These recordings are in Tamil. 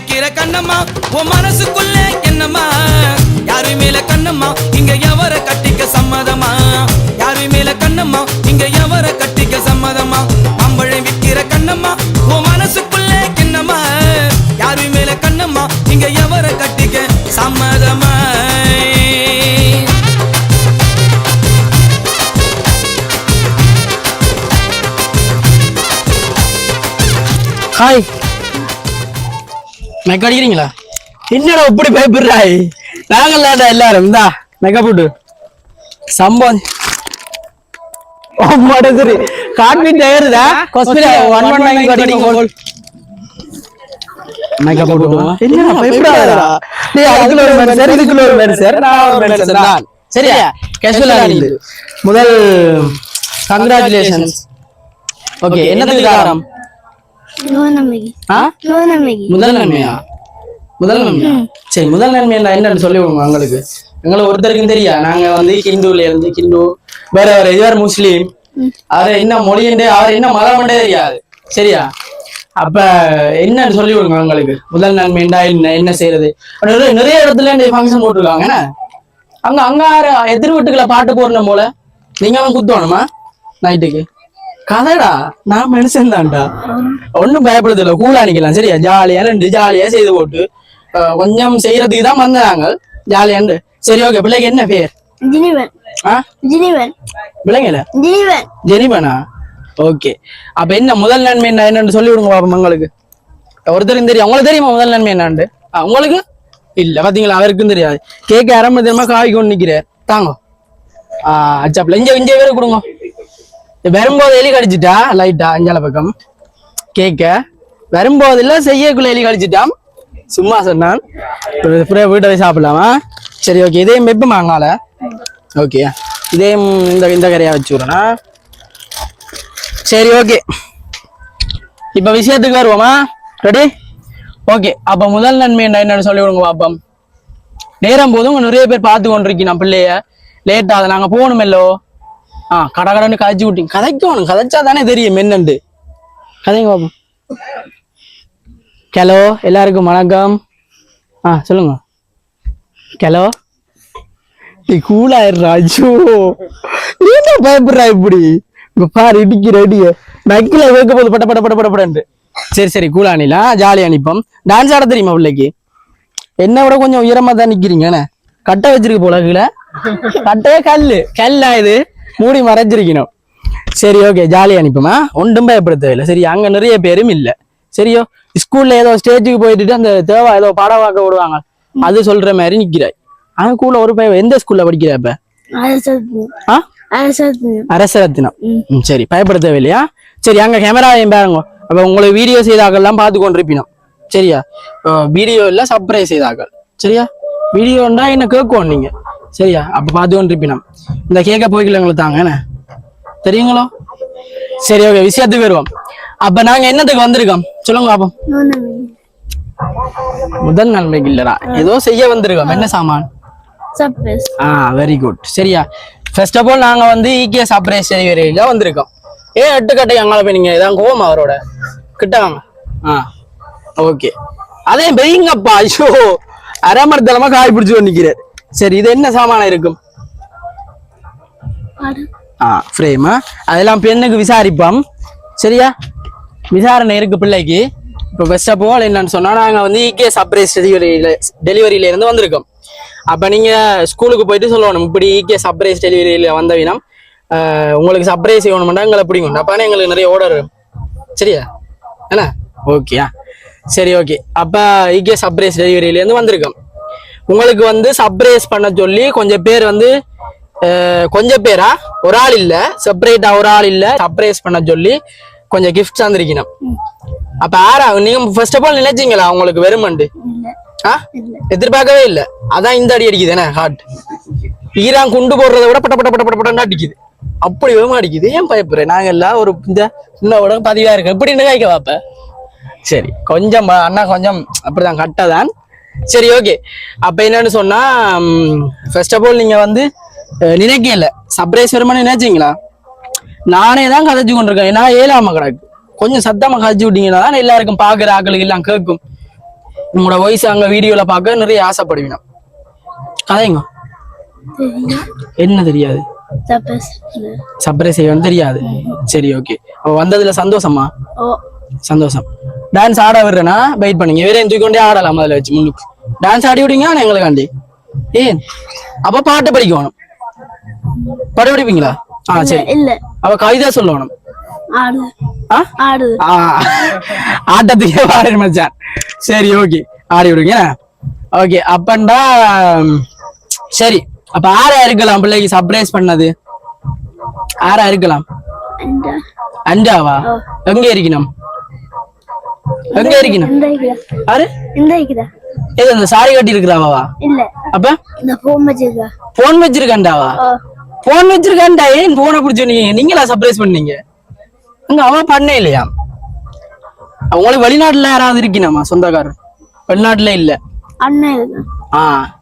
விக்கிற கண்ணம்மா உன் மனசுக்குள்ள என்னம்மா யாரு மேல கண்ணம்மா இங்க எவர கட்டிக்க சம்மதமா யாரு மேல கண்ணம்மா இங்க எவர கட்டிக்க சம்மதமா மாம்பழம் விக்கிற கண்ணம்மா உன் மனசுக்குள்ள என்னம்மா யாரு மேல கண்ணம்மா இங்க எவர கட்டிக்க சம்மதமா ஹாய் மேக்கப் அடிக்கிறீங்களா என்னடா இப்படி பயப்படுறாய் நாங்கள்லாடா எல்லாரும் இந்தா மேக்கப் போட்டு சம்பவம் சரி காட்மிட் ஏறுதா ஹாஸ்பிடல் 119 கட்டிங் கோல் மேக்கப் போட்டு என்னடா பயப்படாதடா டேய் அதுக்குள்ள ஒரு மனுஷன் இதுக்குள்ள ஒரு மனுஷன் நான் ஒரு மனுஷன் தான் சரியா கேஷுவலா இல்ல முதல் கங்க்ராச்சுலேஷன்ஸ் ஓகே என்னதுக்கு காரணம் முதல் நன்மையா சரி முதல் நன்மை என்னன்னு சொல்லி விடுங்க உங்களுக்கு எங்களை ஒருத்தருக்கும் தெரியா நாங்க வந்து ஹிந்துல இருந்து ஹிந்து வேற வேற இது முஸ்லீம் அவரை என்ன மொழியண்டே அவர் என்ன மதம்ண்டே தெரியாது சரியா அப்ப என்னன்னு சொல்லி விடுங்க உங்களுக்கு முதல் நன்மைண்டா என்ன செய்யறது நிறைய இடத்துல ஃபங்க்ஷன் போட்டுருக்காங்க அங்க அங்க எதிர் வீட்டுக்குள்ள பாட்டு போடணும் போல நீங்க குத்துவானுமா நைட்டுக்கு கதைடா நான் மனுஷன் தான்டா ஒன்னும் பயப்படுறது இல்லை கூலா நிக்கலாம் சரியா ஜாலியா ரெண்டு ஜாலியா செய்து போட்டு கொஞ்சம் செய்யறதுக்கு தான் வந்தாங்க ஜாலியாண்டு சரி ஓகே பிள்ளைக்கு என்ன பேர் பிள்ளைங்கள ஜெனிவனா ஓகே அப்ப என்ன முதல் நன்மை என்ன என்னன்னு சொல்லி விடுங்க பாப்போம் உங்களுக்கு ஒருத்தரும் தெரியும் உங்களுக்கு தெரியுமா முதல் நன்மை என்னாண்டு உங்களுக்கு இல்ல பாத்தீங்களா அவருக்கும் தெரியாது கேட்க ஆரம்ப தெரியுமா காய் கொண்டு நிக்கிறேன் தாங்க அச்சாப்ல இங்க பேரு கொடுங்க வரும்போது எலி கடிச்சிட்டா லைட்டா அஞ்சால பக்கம் கேட்க வரும்போதுல செய்யக்குள்ள எலி கடிச்சிட்டான் சும்மா சொன்னான் வீட்டை போய் சாப்பிடலாமா சரி ஓகே இதையும் வெப்பம் வாங்கால ஓகே இதையும் இந்த கரையா வச்சு விடுறேன்னா சரி ஓகே இப்ப விஷயத்துக்கு வருவோமா ரெடி ஓகே அப்ப முதல் நன்மை என்னன்னு சொல்லி விடுங்க பாப்பம் நேரம் போதும் நிறைய பேர் பார்த்து கொண்டிருக்கீங்க நம்ம பிள்ளைய லேட்டா அதை நாங்க போகணுமெல்லோ கடகடன்னு காய்ச்சி விட்டீங்க கதைக்கணும் கதைச்சா தானே தெரியும் என்னண்டு கதைங்க பாப்போம் ஹலோ எல்லாருக்கும் வணக்கம் சொல்லுங்க ஹலோ நீ கூலாயிடுறா ஐயோ என்ன பயப்படுறா இப்படி பாரு இடிக்கிற அடிய பைக்கில வைக்க போது பட்ட பட்ட பட்ட படப்படன்ட்டு சரி கூலா அணிலாம் ஜாலியா அனுப்போம் டான்ஸ் ஆட தெரியுமா பிள்ளைக்கு என்ன விட கொஞ்சம் உயரமா தான் நிக்கிறீங்க கட்டை வச்சிருக்கு போல கீழே கட்டையே கல்லா இது மூடி மறைஞ்சிருக்கணும் சரி ஓகே ஜாலியா அனுப்புமா ஒன்றும் பயப்பட தேவையில்லை சரி அங்க நிறைய பேரும் இல்ல சரியோ ஸ்கூல்ல ஏதோ ஸ்டேஜுக்கு போயிட்டு அந்த தேவை ஏதோ பாடம் வாக்க விடுவாங்க அது சொல்ற மாதிரி நிக்கிறாய் அங்க கூட ஒரு பையன் எந்த ஸ்கூல்ல படிக்கிற இப்ப அரசரத்தினம் சரி பயப்பட தேவையில்லையா சரி அங்க கேமரா பாருங்க அப்ப உங்களுக்கு வீடியோ செய்தாக்கள்லாம் பார்த்து கொண்டிருப்பினோம் சரியா வீடியோ இல்ல சர்ப்ரைஸ் செய்தாக்கள் சரியா வீடியோண்டா என்ன கேட்கும் நீங்க சரியா அப்ப பார்த்து கொண்டிருப்பினோம் இந்த கேட்க போய்க்கல எங்களுக்கு தாங்க என்ன தெரியுங்களோ சரி ஓகே விஷயத்துக்கு வருவோம் அப்ப நாங்க என்னத்துக்கு வந்திருக்கோம் சொல்லுங்க பாப்போம் முதல் நன்மைக்கு இல்லடா ஏதோ செய்ய வந்திருக்கோம் என்ன சாமான் வெரி குட் சரியா ஃபர்ஸ்ட் ஆஃப் ஆல் நாங்க வந்து ஈகே சர்ப்ரைஸ் டெலிவரியில வந்திருக்கோம் எட்டு கட்டை அங்கால போய் நீங்க இதான் கோவம் அவரோட கிட்ட வாங்க ஓகே அதே பெய்யுங்கப்பா ஐயோ அரைமரத்தலமா காய் பிடிச்சு நிக்கிறார் சரி இது என்ன சாமானா இருக்கும் ஃப்ரேமா அதெல்லாம் பெண்ணுக்கு விசாரிப்போம் சரியா விசாரணை இருக்கு பிள்ளைக்கு இப்போ ஃபர்ஸ்ட் ஆஃப் ஆல் என்னன்னு சொன்னா நாங்க வந்து ஈகே சர்ப்ரைஸ் டெலிவரியில இருந்து வந்திருக்கோம் அப்ப நீங்க ஸ்கூலுக்கு போயிட்டு சொல்லணும் இப்படி ஈகே சர்ப்ரைஸ் டெலிவரியில வந்த வினம் உங்களுக்கு சர்ப்ரைஸ் செய்யணும்னா எங்களை பிடிக்கும் அப்ப எங்களுக்கு நிறைய ஆர்டர் சரியா என்ன ஓகேயா சரி ஓகே அப்ப ஈகே சர்ப்ரைஸ் டெலிவரியில இருந்து வந்திருக்கோம் உங்களுக்கு வந்து சர்ப்ரைஸ் பண்ண சொல்லி கொஞ்சம் பேர் வந்து கொஞ்சம் பேரா ஒரு ஆள் இல்ல செப்பரேட்டா ஒரு ஆள் இல்ல சர்ப்ரைஸ் பண்ண சொல்லி கொஞ்சம் கிஃப்ட் தந்திருக்கணும் அப்ப ஆறா நீங்க ஃபர்ஸ்ட் ஆஃப் ஆல் நினைச்சீங்களா உங்களுக்கு வெறுமண்டு எதிர்பார்க்கவே இல்ல அதான் இந்த அடி அடிக்குது என்ன ஹார்ட் ஈரான் குண்டு போடுறத விட பட்ட பட்ட பட்ட பட்ட பட்டன்னு அடிக்குது அப்படி வேகமா அடிக்குது ஏன் பயப்படுறேன் நாங்க எல்லாம் ஒரு இந்த இன்னோட பதிவா இருக்கு எப்படி நினைக்க பாப்ப சரி கொஞ்சம் அண்ணா கொஞ்சம் அப்படிதான் கட்டதான் சரி ஓகே அப்ப என்னன்னு சொன்னா ஃபர்ஸ்ட் ஆஃப் ஆல் நீங்க வந்து நினைக்கல சர்ப்ரைஸ் வருமானு நினைச்சீங்களா நானே தான் கதைச்சு கொண்டிருக்கேன் நான் ஏழாம கிடக்கு கொஞ்சம் சத்தமா கதைச்சு விட்டீங்கன்னா தான் எல்லாருக்கும் பாக்குற ஆக்களுக்கு எல்லாம் கேட்கும் உங்களோட வாய்ஸ் அங்க வீடியோல பார்க்க நிறைய ஆசைப்படுவீங்க. கதைங்க. என்ன தெரியாது? சர்ப்ரைஸ் செய்யணும் தெரியாது. சரி ஓகே. அப்ப வந்ததுல சந்தோஷமா? சந்தோஷம். டான்ஸ் ஆட விடுறேன்னா வெயிட் பண்ணுங்க. வேற தூக்கி கொண்டே ஆடலாம். முதல்ல வச்சு முன்னுக்கு டான்ஸ் ஆடி விடுங்க. எங்களுக்காண்டி ஏன் அப்ப பாட்டு படிக்கணும். பாட்டு படிப்பீங்களா? சரி. அவ கவிதா சொல்லணும். ஆட்டத்துக்கே பாடு மச்சான். சரி ஓகே ஆடி விடுங்க. ஓகே அப்பண்டா சரி. அப்ப ஆரா இருக்கலாம் பிள்ளைக்கு சர்ப்ரைஸ் பண்ணது? ஆரா இருக்கலாம்? அண்டாவா? எங்க இருக்கணும்? எங்க இருக்கணும்? ஆறு ஏதோ இந்த சாரி கட்டி இருக்கிறாவா? இல்ல. அப்ப இந்த போன் வச்சிருக்காண்டாவா? போன் வச்சிருக்காண்டா. ஏன் போனை பிடிச்ச நீங்களா சர்ப்ரைஸ் பண்ணீங்க? அங்க அவ பண்ணே இல்லையா? அவங்களுக்கு வெளிநாட்டுல யாராவது இருக்கணுமா சொந்தக்காரர்? வெளிநாட்டுல இல்ல.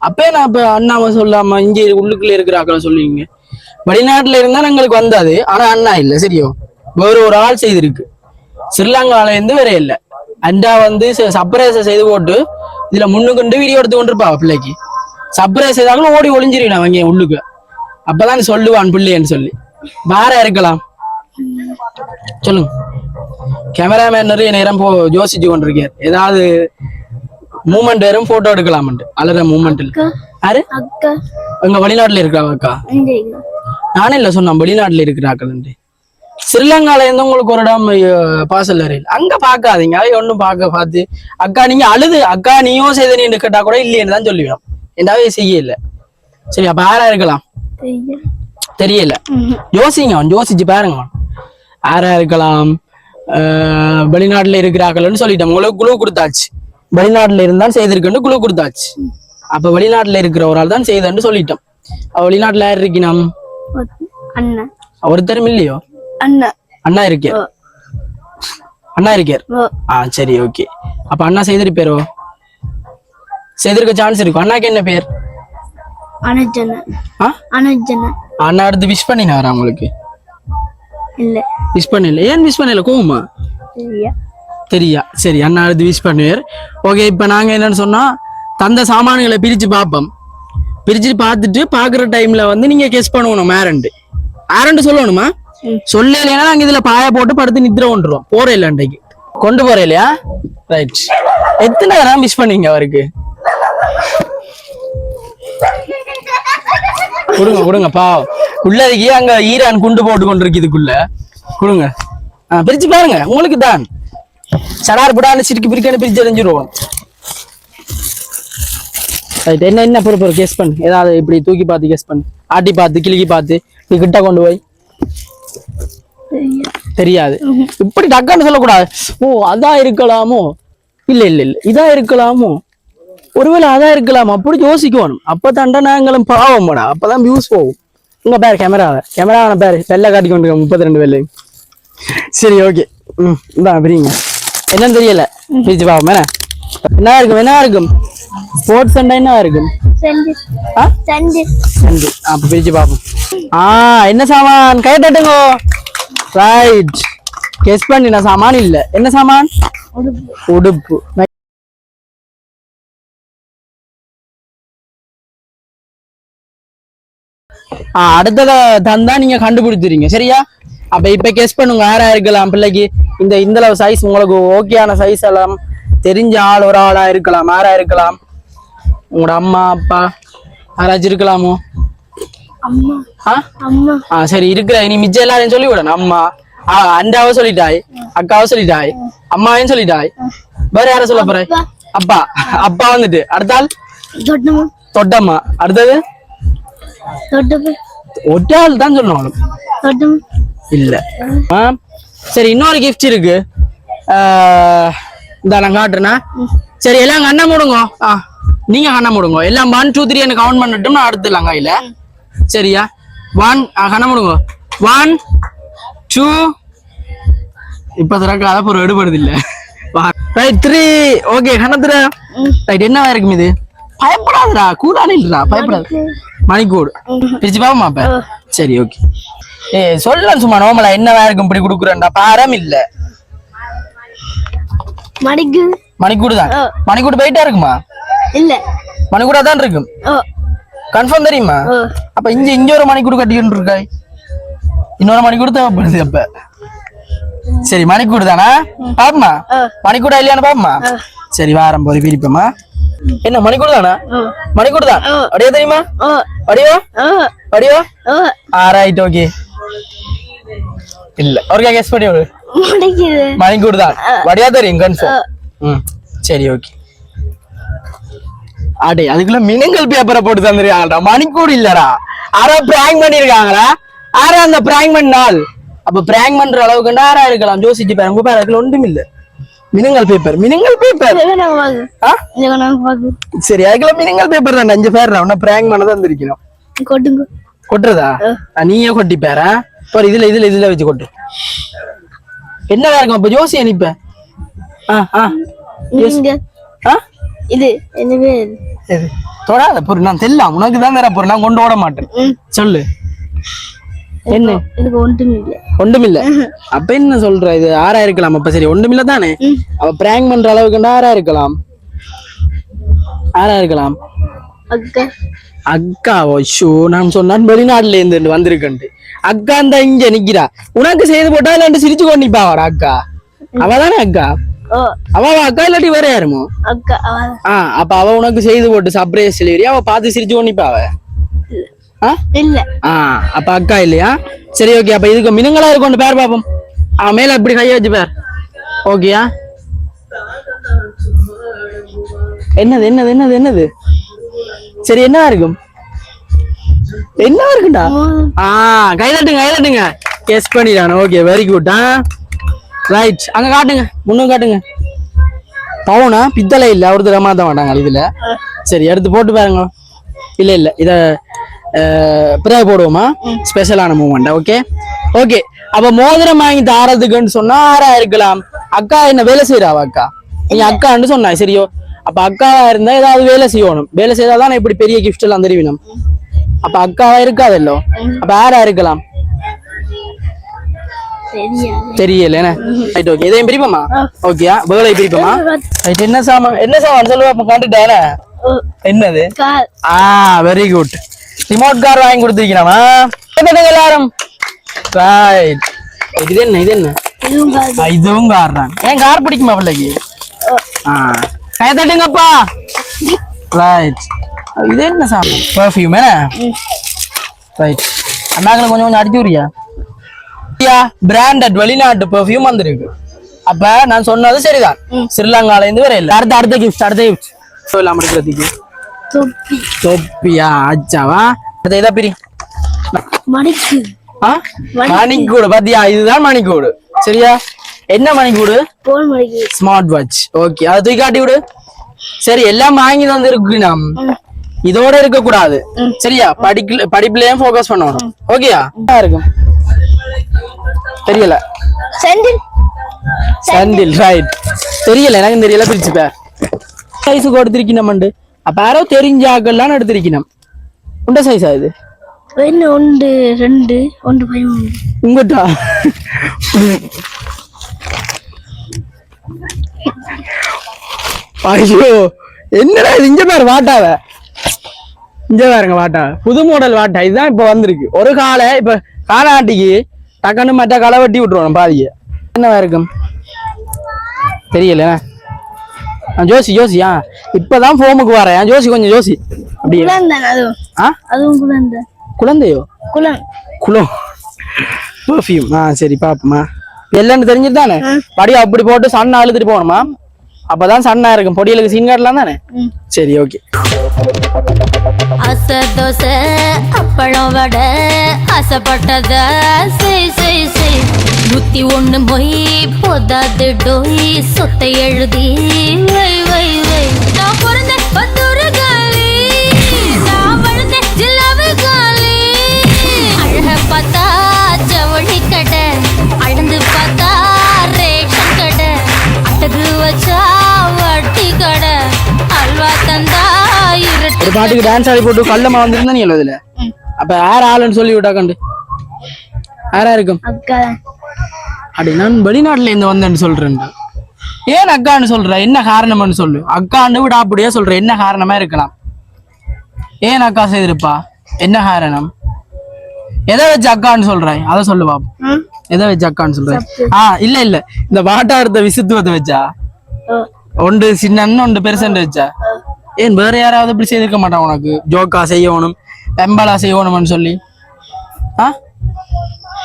அப்பே நான் இப்ப அண்ணாவை சொல்லாம இங்க உள்ளுக்குள்ள இருக்கிறாக்கள சொல்லுவீங்க. வெளிநாட்டுல இருந்தா எங்களுக்கு வந்தாது. ஆனா அண்ணா இல்ல. சரியோ வேற ஒரு ஆள் செய்திருக்கு. ஸ்ரீலங்கால இருந்து வேற இல்ல. அண்டா வந்து சர்ப்ரைஸ் செய்து போட்டு இதுல முன்னுக்கு வீடியோ எடுத்து கொண்டிருப்பா பிள்ளைக்கு. சர்ப்ரைஸ் செய்தாலும் ஓடி ஒளிஞ்சிருக்கணும் அவங்க உள்ளுக்கு. அப்பதான் சொல்லுவான் பிள்ளைன்னு சொல்லி. வேற இருக்கலாம் சொல்லுங்க. கேமராமேன் நிறைய நேரம் யோசிச்சு கொண்டிருக்கார். ஏதாவது மூமெண்ட் வரும் போட்டோ எடுக்கலாம். அலற மூமெண்ட் யாரு? உங்க வெளிநாட்டுல இருக்கிறாங்க அக்கா? நானே இல்ல சொன்னேன் வெளிநாட்டுல இருக்கிறாக்கள். ஸ்ரீலங்கால இருந்து உங்களுக்கு ஒரு இடம் பாசல் அறையில் அங்க பாக்காதீங்க. ஒன்னும் பார்த்து அக்கா நீங்க அழுது அக்கா நீயும் செய்த நீ கேட்டா கூட இல்லையேன்னு தான் சொல்லுவேன். என்னாவே செய்ய இல்ல. சரி அப்ப யாரா இருக்கலாம்? தெரியல. யோசிச்சு பாருங்க. யாரா இருக்கலாம்? வெளிநாட்டுல இருக்கிறார்கள்னு சொல்லிட்டோம். உங்களுக்கு குழு கொடுத்தாச்சு. வெளிநாட்டுல இருந்தால் செய்திருக்குன்னு குழு கொடுத்தாச்சு. அப்ப வெளிநாட்டுல இருக்கிற ஒரு ஆள் தான் செய்தன்னு சொல்லிட்டோம். வெளிநாட்டுல யார் இருக்கணும்? ஒருத்தரும் இல்லையோ? அண்ணா இருக்கார். அண்ணா இருக்கார். சரி ஓகே. அப்ப அண்ணா செய்திருப்பேரோ? செய்திருக்க சான்ஸ் இருக்கும். அண்ணாக்கு என்ன பேர்? அண்ணா அடுத்து விஷ் பண்ணினாரா உங்களுக்கு? இல்ல விஷ் பண்ணல. ஏன் விஷ் பண்ணல? கோவமா? தெரியா? சரி அண்ணா அடுத்து விஷ் பண்ணுவார். ஓகே இப்ப நாங்க என்னன்னு சொன்னா தந்த சாமான்களை பிரிச்சு பார்ப்போம். பிரிச்சு பார்த்துட்டு பாக்குற டைம்ல வந்து நீங்க கெஸ் பண்ணணும். ஆரண்டு சொல்லணுமா? சொல்லலைன்னா நாங்க இதுல பாய போட்டு படுத்து நித்திர கொண்டுருவோம். போற இல்ல அன்றைக்கு கொண்டு போற இல்லையா? ரைட். எத்தனை நேரம் மிஸ் பண்ணீங்க அவருக்கு? கொடுங்க பாவம் உள்ளதுக்கு அங்க ஈரான் குண்டு போட்டு கொண்டிருக்கு. இதுக்குள்ள கொடுங்க. பிரிச்சு பாருங்க. உங்களுக்கு தான் சடார் புடான்னு சிரிக்கி பிரிக்கான பிரிச்சு எறிஞ்சிருவோம். என்ன பொறுப்பு கெஸ் பண்ணு. ஏதாவது இப்படி தூக்கி பார்த்து கெஸ் பண்ணு. ஆட்டி பார்த்து கிளிக்கி பார்த்து கிட்ட கொண்டு போய். தெரியாது. இப்படி டக்குன்னு சொல்லக்கூடாது. அதான் இருக்கலாமோ? இல்ல இதா இருக்கலாமோ? ஒருவேளை அதான் இருக்கலாம். அப்படி யோசிக்கணும். அப்பதான்டா நாங்களும் பாவம் போடா. அப்பதான் வியூஸ் போகும். உங்க பேர் கேமராவை பேரு வெள்ளை காட்டி கொண்டு 32 வெள்ளை. சரி ஓகே. இதான் பிரிங்க. என்னன்னு தெரியல. பிரிச்சு பாவம். என்ன இருக்கும்? ஸ்போர்ட்ஸ் என்ன இருக்கும்? அப்ப பிரிச்சு பாப்போம். என்ன சாமான்? கை தட்டுங்க. ரைட். கெஸ் பண்ணின சாமான் இல்ல. என்ன சாமான்? உடுப்பு. அடுத்தத தந்தா நீங்க கண்டுபிடிச்சிருங்க. சரியா? அப்ப இப்ப கெஸ் பண்ணுங்க. யாரா இருக்கலாம் பிள்ளைக்கு? இந்த சைஸ் உங்களுக்கு ஓகேயான சைஸ் எல்லாம் தெரிஞ்ச ஆள் ஒரு ஆளா இருக்கலாம். யாரா இருக்கலாம்? உங்களோட அம்மா அப்பா யாராச்சும் இருக்கலாமோ? சரி இருக்கிற. நீ மிச்சம் எல்லாரையும் சொல்லி விடணும். அம்மா அண்டாவை சொல்லிட்டாய், அக்காவை சொல்லிட்டாய், அம்மாவையும் சொல்லிட்டாய். வேற யார சொல்ல போற? அப்பா வந்துட்டு அடுத்தாள் தொட்டம்மா. அடுத்தது ஒட்டாள் தான் சொல்லணும். இல்ல. சரி இன்னொரு கிஃப்ட் இருக்கு. இந்த நான் காட்டுறேன்னா சரி எல்லாம் கண்ண மூடுங்க. நீங்க கண்ண மூடுங்க. எல்லாம் 1 2 3 கவுண்ட் பண்ணட்டும். நான் அடுத்துலாம் கையில. சரியா? 1 கண்ண மூடுங்க. 1 2 இப்ப திறக்காத ஒரு எடுபடுது இல்ல. Right 3 okay கண்ணத்துற. ரைட் என்னவா இருக்கும் இது? பயப்படாதடா. கூலானே இல்லடா. பயப்படாத. மணிக்கூடு பிரிச்சு பாப்போமா அப்ப? சரி ஓகே. சொல்லலாம் சும்மா நோமலா என்னவா இருக்கும் இப்படி குடுக்குறேன்டா. பாரம் இல்ல. மணிக்கு மணிக்கூடு தான். மணிக்கூடு போயிட்டா இருக்குமா? இல்ல மணிக்கூடா தான் இருக்கும். கன்ஃபார்ம் தெரியுமா? அப்ப இங்க ஒரு மணிக்கூடு கட்டிக்கிட்டு இருக்காய். இன்னொரு மணிக்கூடு தேவைப்படுது அப்ப. சரி மணிக்கூடு தானா? பாப்பமா மணிக்கூடா இல்லையான்னு பாப்பமா. சரி வாரம் போய் பிரிப்போமா. என்ன மணிக்கூடு தானா? மணிக்கூடு தான். அப்படியே தெரியுமா? அப்படியோ அப்படியோ. Right okay. இல்ல ஒருக்கா கெஸ் பண்ணி விடு. மணிக்கூடு தான். வடியா தெரியும் கன்ஃபார்ம். சரி ஓகே. அடே அதுக்குள்ள மினங்கல் பேப்பரை போட்டு தந்துருக்காங்கடா. மணிக்கூடு இல்லடா. யாரோ பிராங்க் பண்ணிருக்காங்கடா. யாரா அந்த பிராங்க் பண்ணால்? அப்ப பிராங்க் பண்ற அளவுக்கு யாரா இருக்கலாம்? யோசிச்சு பாருங்க. உங்க பேர் அதுல ஒன்றும் இல்ல. மினங்கல் பேப்பர் சரி அதுக்குள்ள மினங்கல் பேப்பர் தான். 5 பேர் உன்ன பிராங்க் பண்ண தந்திருக்கணும். கொட்டுறதா? நீயே கொட்டி பேரா இதுல வச்சு கொட்டு. என்னவா இருக்கும் அப்ப ஜோசி அனுப்ப? இது என்னவே தொடாத பொருள் நான் தெல்லாம் உனக்கு தான் வேற பொருள் நான் கொண்டு ஓட மாட்டேன். சொல்லு என்ன? ஒன்றுமில்ல. அப்ப என்ன சொல்ற? இது ஆறா இருக்கலாம். அப்ப சரி ஒன்றுமில்ல தானே. அவ பிராங்க் பண்ற அளவுக்கு ஆறா இருக்கலாம். ஆறா இருக்கலாம். அக்கா ஷோ நான் சொன்னான் வெளிநாட்டுல இருந்து வந்திருக்கேன். அக்கா அந்த இங்க நிக்கிறா. உனக்கு செய்து போட்டா இல்லாண்டு சிரிச்சு கொண்டு நிப்பாவாடா அக்கா. அவதானே அக்கா? அவ அக்கா இல்லாட்டி வேற யாருமோ? அப்ப அவ உனக்கு செய்து போட்டு சர்ப்ரைஸ் டெலிவரி அவ பார்த்து சிரிச்சு கொண்டு நிப்பாவ. இல்ல அப்ப அக்கா இல்லையா? சரி ஓகே. அப்ப இதுக்கு மினங்களா இருக்கும் பேர் பாப்போம். மேல இப்படி கைய வச்சு பேர். ஓகேயா? என்னது சரி என்னவா இருக்கும்? என்னவா இருக்குண்டா? கைதட்டுங்க கெஸ் பண்ணிடானே. Okay very good. ரைட் அங்க காட்டுங்க. முன்னும் காட்டுங்க. பவுனா பித்தளை இல்ல அவரு ஏமாத்த மாட்டாங்க இதுல. சரி எடுத்து போட்டு பாருங்க. இல்ல இத பிறகு போடுவோமா? ஸ்பெஷலான மூமெண்ட். Okay okay. அப்ப மோதிரம் வாங்கி தாரதுக்குன்னு சொன்னா ஆறா இருக்கலாம். அக்கா என்ன வேலை செய்யறாவா? அக்கா நீ அக்கான்னு சொன்னா சரியோ? அப்ப அக்காவா இருந்தா ஏதாவது வேலை செய்யணும். வேலை செய்தாதான் இப்படி பெரிய கிஃப்ட் எல்லாம் தெரிவிக்கணும். அப்ப அக்காவா இருக்காதல்லோ. அப்ப யாரா இருக்கலாம்? தெரியல. Right okay. இதையும் பிரிப்போமா? ஓகேயா? வேலை பிரிப்போமா? ரைட். என்ன சாமான் சொல்லுவா? அப்ப காட்டுட்டானே. என்னது? Very good. ரிமோட் கார் வாங்கி கொடுத்துருக்கீங்களா எல்லாரும்? ரைட். இது என்ன? இதுவும் கார் தான். ஏன் கார் பிடிக்குமா பிள்ளைக்கு? கை தட்டுங்கப்பா. ரைட். இது என்ன சாமான்? பெர்ஃப்யூம். ரைட். அண்ணாக்களை கொஞ்சம் அடிச்சு விடுறியா? பிராண்டட் வெளிநாட்டு பெர்ஃப்யூம் வந்திருக்கு. அப்ப நான் சொன்னது சரிதான். ஸ்ரீலங்கால இருந்து வேற இல்ல. அடுத்த கிஃப்ட் சொல்லலாம் எடுக்கிறதுக்கு. தொப்பியா? அச்சாவா? இதை பிரி. மணிக்கூடு பாத்தியா? இதுதான் மணிக்கூடு. சரியா? என்ன மணிக்கூடு? Smart watch. ஓகே அதை தூக்கி காட்டி விடு. சரி எல்லாம் வாங்கி வந்து இருக்கு. நாம் இதோட இருக்க கூடாது. சரியா? படிப்புலயும் போக்கஸ் பண்ணணும். ஓகேயா? இருக்கும் தெரியல. சண்டில். ரைட். தெரியல எனக்கு தெரியல. பிரிச்சு பேர் சைஸ் கொடுத்திருக்கணும். அப்ப யாரோ தெரிஞ்சாக்கெல்லாம் எடுத்திருக்கணும். உண்ட சைஸா இது? 1 2 1 13 உங்கட்டா? ஐயோ என்னடா இது? இங்க பேர் வாட்டாவ. இங்க பாருங்க வாட்டா. புது மாடல் வாட்டா. இதுதான் இப்ப வந்திருக்கு. ஒரு காலை இப்ப காலாட்டிக்கு டக்குன்னு மற்ற களை வெட்டி விட்டுருவோம் பாதிய. என்னவா இருக்கும் தெரியல. ஜோசியா இப்பதான் ஃபோமுக்கு வரேன். ஜோசி கொஞ்சம் ஜோசி. அப்படியே குழந்தையோ? குளம் பெர்ஃப்யூம். சரி பாப்போமா. எல்லாம் தெரிஞ்சுட்டு தானே படியா அப்படி போட்டு சன்ன அழுத்துட்டு போகணுமா? அப்பதான் சன்னா இருக்கும். பொடியலுக்கு சீன் காட்டலாம் தானே. சரி ஓகே. அசை தோசை அப்பளம் வடை ஆசைப்பட்டத 101 மொய் போதாது டோய் சொத்தை எழுதி வை வை வை. நான் பிறந்த பத்தூரு காலி, நான் வளர்ந்த ஜில்லாவு காலி. அழக பார்த்தா ஜவுளி கடை, அழந்து பார்த்தா ரேஷன் கடை, அட்டகு வச்சா வட்டி கடை, அல்வா தந்தா ஒரு பாட்டுக்கு டான்ஸ் ஆடி போட்டு கல்லமா வந்திருந்தா நீ இதுல. அப்ப யார் ஆளுன்னு சொல்லி விட்டா கண்டு யாரா இருக்கும்? அப்படி நான் வெளிநாட்டுல இருந்து வந்தேன்னு சொல்றேன். ஏன் அக்கான்னு சொல்ற? என்ன காரணம்னு சொல்லு. அக்கான்னு விட அப்படியே சொல்ற, என்ன காரணமா இருக்கலாம்? ஏன் அக்கா செய்திருப்பா? என்ன காரணம்? எதை வச்சு அக்கான்னு சொல்றாய் அதை சொல்லு பாப்போம். எதை வச்சு அக்கான்னு சொல்றாய்? இல்ல இல்ல, இந்த வாட்டாரத்தை விசுத்துவத்தை வச்சா? ஒன்று சின்ன ஒன்று பெருசண்டு வச்சா? ஏன் வேற யாராவது இப்படி செய்திருக்க மாட்டான் உனக்கு? ஜோக்கா செய்யணும், பெம்பலா செய்யணும்னு சொல்லி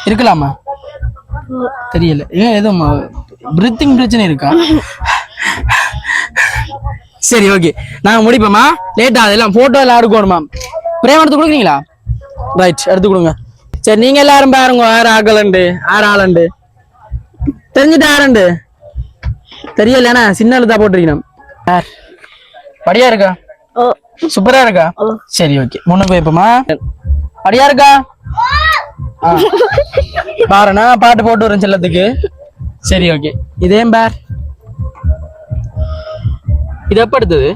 இருக்கலாமா? தெரியல. ஏன் எதுவும் பிரீத்திங் பிரச்சனை இருக்கா? சரி ஓகே, நாங்க முடிப்போமா? லேட்டா அதெல்லாம் போட்டோ எல்லாம் எடுக்கணுமா? பிரேம் எடுத்து கொடுக்குறீங்களா? ரைட், எடுத்து கொடுங்க. சரி, நீங்க எல்லாரும் பாருங்க. ஆறு ஆளுண்டு தெரிஞ்சுட்டு ஆறுண்டு தெரியலண்ணா, சின்ன எழுத்தா போட்டிருக்கணும். யார் படியா இருக்கா? சூப்பரா இருக்கா? சரி ஓகே, முன்னுக்கு வைப்போமா? படியா இருக்கா? பாருண்ணா, பாட்டு போட்டு வரேன் செல்லத்துக்கு. சரி ஓகே, இதேம் பார். இது எப்ப எடுத்தது?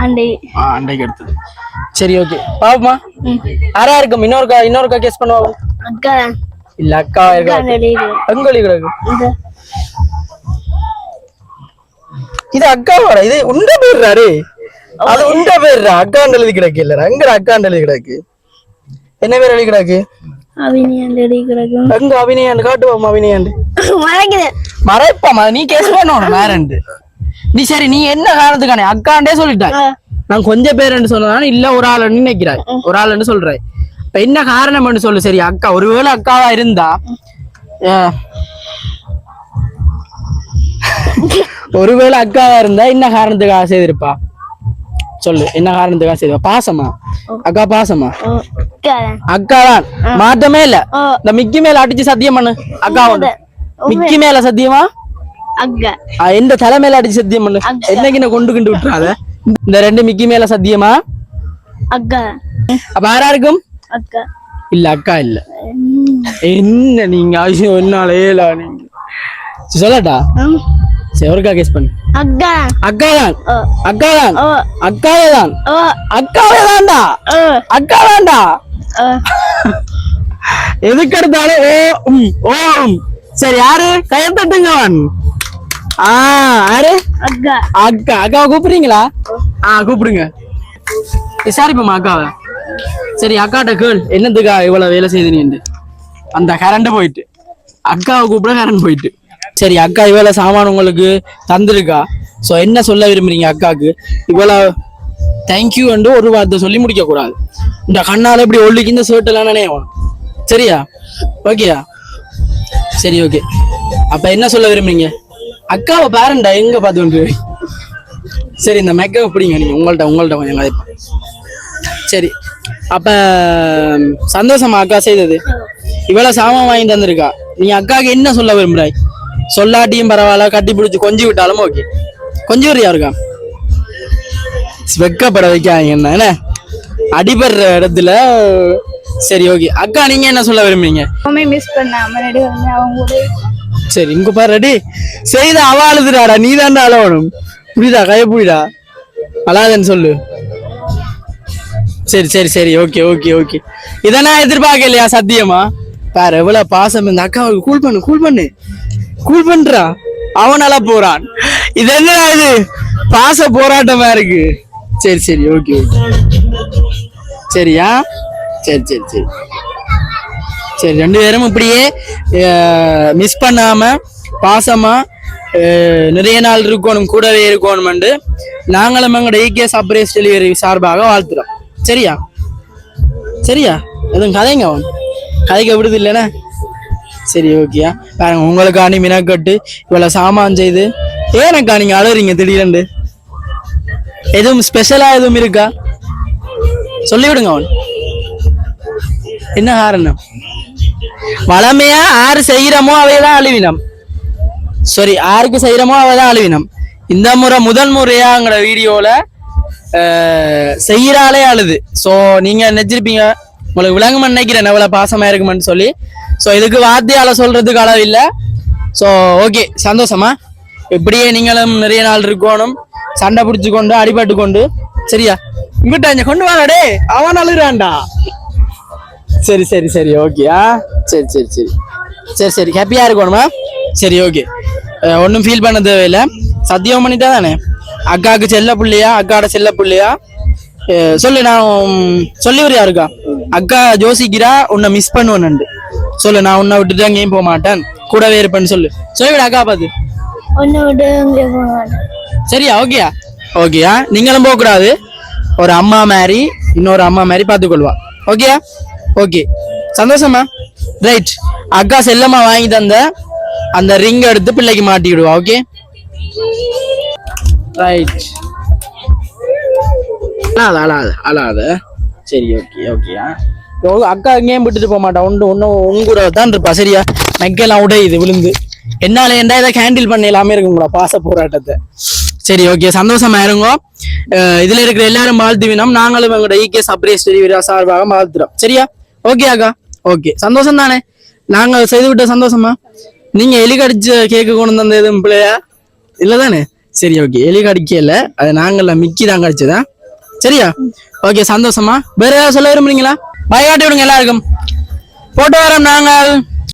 அண்டைக்கு எடுத்தது. சரி ஓகே, பாப்போமா? யாரா இருக்கும்? இன்னொருக்கா கேஸ் பண்ணுவோம். இல்ல அக்கா இருக்கா? அங்கொலி கிடக்கு. இது அக்காவோட, இது உண்ட பேர்றாரு. அது உண்ட பேர்றா. அக்காண்டு எழுதி கிடக்கு. இல்ல அங்க அக்காண்டு எழுதி கிடக்கு. என்ன பேர் எழுதி கிடக்கு? அங்க அபிநயாண்டு காட்டுவோம். அபிநயாண்டு மறைப்பாமா? நீ கேஸ் பண்ணணும் வேறண்டு. நீ சரி, நீ என்ன காரணத்துக்கானே அக்காண்டே சொல்லிட்டாய். நான் கொஞ்சம் பேருன்னு சொன்னதான இல்ல ஒரு ஆளுன்னு நினைக்கிறாய், ஒரு ஆளுன்னு சொல்றாய். இப்ப என்ன காரணம்னு சொல்லு. சரி அக்கா, ஒருவேளை அக்காவா இருந்தா என்ன காரணத்துக்காக செய்திருப்பா சொல்லு. என்ன காரணத்துக்காக செய்திருப்பா? பாசமா? அக்கா பாசமா? அக்காதான், மாற்றமே இல்ல. இந்த மிக்கி மேல அடிச்சு சத்தியம் பண்ணு. அக்கா உண்டு மிக்கி மேல சத்தியமா? எந்த தலைமையில அடிச்சு சத்தியம் பண்ணு. என்னைக்கு கொண்டு விட்டுறாத. இந்த ரெண்டு மிக்கி மேல சத்தியமா? அப்ப யாரா இருக்கும்? இல்ல அக்கா இல்ல. என்ன நீங்க என்னாலே நீங்க சொல்லட்டா? சரி, ஒருக்கா கேஸ் பண்ணு. அக்காதான் எதுக்கு எடுத்தாலும் ஓம். சரி, யாரு கையத்தட்டுங்க? யாரு? அக்கா. அக்காவை கூப்பிடுறீங்களா? கூப்பிடுங்க, விசாரிப்போமா அக்காவை. சரி, அக்காட்ட கேள், என்னதுக்கா இவ்வளவு வேலை செய்து? அந்த கரண்ட் போயிட்டு அக்காவை கூப்பிட கரண்ட் போயிட்டு. சரி, அக்கா இவ்வளவு சாமான உங்களுக்கு தந்திருக்கா. சோ என்ன சொல்ல விரும்புறீங்க அக்காக்கு? இவ்வளவு தேங்க்யூ என்று ஒரு வார்த்தை சொல்லி முடிக்க கூடாது. இந்த கண்ணால இப்படி ஒல்லிக்கு இந்த ஷர்ட் எல்லாம் நினைவோம். சரியா? ஓகேயா? சரி ஓகே, அப்ப என்ன சொல்ல விரும்புறீங்க? அக்காவை பாருண்டா எங்க பார்த்து. சரி, இந்த மேக்கப் பிடிங்க நீங்க. உங்கள்ட்ட கொஞ்சம் கதைப்பா. சரி, அப்ப சந்தோஷமா அக்கா செய்தது? இவ்வளவு சாமான் வாங்கி தந்திருக்கா. நீ அக்காவுக்கு என்ன சொல்ல விரும்புறாய்? சொல்லாட்டியும் பரவாயில்ல, கட்டி பிடிச்சி கொஞ்சி விட்டாலும் ஓகே. கொஞ்சம் வரியா இருக்கா? வெக்கப்பட வைக்காங்க என்ன அடிபடுற இடத்துல. சரி ஓகே, அக்கா நீங்க என்ன சொல்ல விரும்புறீங்க? சரி, இங்க பாரு, ரெடி செய்த அவ அழுதுடாடா, நீ தாண்டா அழவணும். புரியுதா? கைய புரியுதா? அழாதன்னு சொல்லு. சரி சரி சரி, ஓகே ஓகே ஓகே. இதை நான் எதிர்பார்க்கலையா சத்தியமா? பாரு எவ்வளவு பாசம் இந்த அக்காவுக்கு. கூல் பண்றா. அவனால போறான். இது என்ன இது? பாச போராட்டமா இருக்கு. சரி சரி ஓகே ஓகே. சரியா? சரி சரி சரி சரி, ரெண்டு பேரும் இப்படியே மிஸ் பண்ணாம பாசமா நிறைய நாள் இருக்கணும், கூடவே இருக்கணும். நாங்களும் எங்களோட ஈகே சர்ப்ரைஸ் டெலிவரி சார்பாக வாழ்த்துறோம். சரியா? சரியா? எதுவும் கதைங்க கதைக்க விடுது இல்லைன்னா? சரி ஓகேயா? பாருங்க, உங்களுக்காண்டி மினக்கட்டு இவ்வளவு சாமான் செய்து ஏனக்கா நீங்க அழுறீங்க திடீரென்று? எதுவும் ஸ்பெஷலா எதுவும் இருக்கா? சொல்லிவிடுங்க. என்ன காரணம்? வளமையா யாரு செய்யறமோ அவையதான் அழிவினம். சாரி, யாருக்கு செய்யறமோ அவதான் அழிவினம். இந்த முறை முதல் முறையா எங்களோட வீடியோல செய்யறாலே அழுது. சோ நீங்க நினைச்சிருப்பீங்க, உங்களுக்கு விளங்கும் நினைக்கிறேன் எவ்வளவு பாசமா இருக்குமென்னு சொல்லி. சோ இதுக்கு வார்த்தையால சொல்றதுக்கு அளவு இல்லை. சோ ஓகே, சந்தோஷமா? இப்படியே நீங்களும் நிறைய நாள் இருக்கணும், சண்டை பிடிச்சு கொண்டு அடிபட்டு கொண்டு. சரியா? இங்கிட்ட கொண்டு வாடே, அவன் அழுகிறான்டா. சரி சரி சரி ஓகேயா? சரி சரி சரி சரி சரி, ஹாப்பியா இருக்கணுமா? சரி ஓகே, ஒன்றும் ஃபீல் பண்ண தேவையில்லை. சத்தியம் பண்ணிட்டா தானே அக்காவுக்கு செல்ல புள்ளையா அக்காவோட செல்ல புள்ளையா சொல்லு நான் சொல்லி வரியா இருக்கா அக்கா யோசிக்கிறா உன்னை மிஸ் பண்ணுவேன்னு சொல்லு நான் உன்னை விட்டுட்டு அங்கேயும் போக மாட்டேன் கூடவே இருப்பேன்னு சொல்லு சொல்லிவிட அக்கா பார்த்து ஒன்னு விட அங்கே போக மாட்டேன். சரியா ஓகேயா ஓகேயா நீங்களும் போக கூடாது ஒரு அம்மா மாதிரி இன்னொரு அம்மா மாதிரி பார்த்துக்கொள்வா ஓகேயா ஓகே சந்தோஷமா ரைட் அக்கா செல்லம்மா வாங்கி தந்த அந்த ரிங் எடுத்து பிள்ளைக்கு மாட்டி விடுவா ஓகே ரைட் அழாத சரி ஓகே ஓகேயா அக்கா எங்கேயும் விட்டுட்டு போக மாட்டா ஒன்னு கூட தான் இருப்பா சரியா நக்கெல்லாம் உடையுது விழுந்து என்னால ஏன்டா இதை ஹேண்டில் பண்ண எல்லாமே இருக்குங்களா பாச போராட்டத்தை சரி ஓகே சந்தோஷமா இருங்க இதுல இருக்கிற எல்லாரும் வாழ்த்துவினோம் நாங்களும் எங்களோட ஈகே சப்ரேஸ் டெலிவரி சார்பாக வாழ்த்துறோம் சரியா ஓகே அக்கா ஓகே சந்தோஷம் தானே நாங்க செய்து விட்ட சந்தோஷமா நீங்க எலி கடிச்ச கேக்கு கொண்டு வந்த எதுவும் பிள்ளையா இல்லதானே சரி ஓகே எலி கடிக்கல அது நாங்கள்ல மிக்கி தான் கடிச்சதா சரியா ஓகே சந்தோஷமா வேற ஏதாவது சொல்ல விரும்புறீங்களா பாய் காட்டி விடுங்க எல்லாருக்கும் போட்டோ வரோம் நாங்கள்